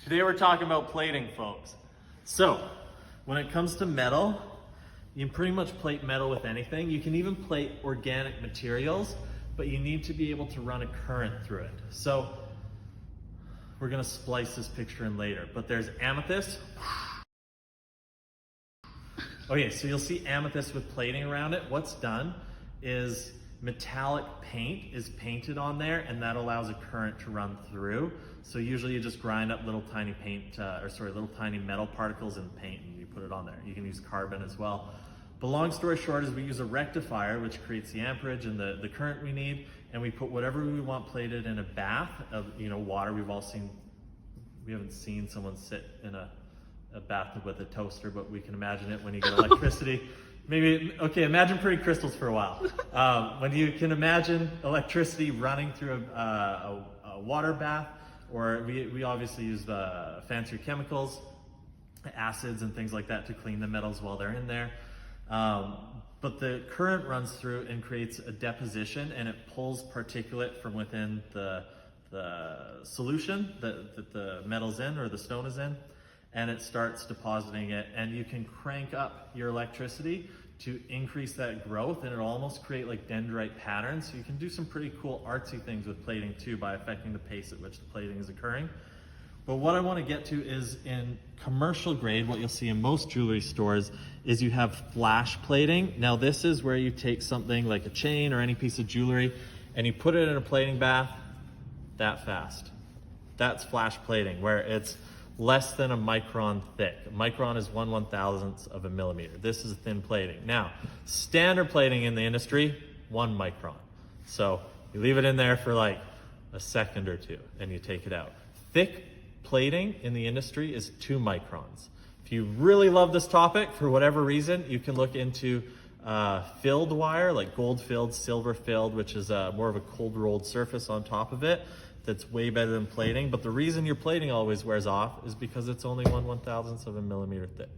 Today we're talking about plating, folks. So, when it comes to metal, you can pretty much plate metal with anything. You can even plate organic materials, but you need to be able to run a current through it. So, we're gonna splice this picture in later, but there's amethyst. Okay, so you'll see amethyst with plating around it. What's done is metallic paint is painted on there, and that allows a current to run through. So usually you just grind up little tiny little tiny metal particles in paint and you put it on there. You can use carbon as well. But long story short is we use a rectifier, which creates the amperage and the current we need, and we put whatever we want plated in a bath of water. We haven't seen someone sit in a bathtub with a toaster, but we can imagine it when you get electricity. Imagine pretty crystals for a while. When you can imagine electricity running through a water bath, or we obviously use fancier chemicals, acids and things like that to clean the metals while they're in there. But the current runs through and creates a deposition, and it pulls particulate from within the solution that the metal's in or the stone is in, and it starts depositing it, and you can crank up your electricity to increase that growth, and it'll almost create like dendrite patterns. So you can do some pretty cool artsy things with plating too by affecting the pace at which the plating is occurring. But what I want to get to is in commercial grade, what you'll see in most jewelry stores is you have flash plating. Now this is where you take something like a chain or any piece of jewelry and you put it in a plating bath that fast. That's flash plating, where it's less than a micron thick. A micron is 1/1000th of a millimeter. This is thin plating. Now, standard plating in the industry, 1 micron. So you leave it in there for like a second or two and you take it out. Thick plating in the industry is 2 microns. If you really love this topic, for whatever reason, you can look into filled wire, like gold filled, silver filled, which is more of a cold rolled surface on top of it. That's way better than plating, but the reason your plating always wears off is because it's only 1/1000th of a millimeter thick.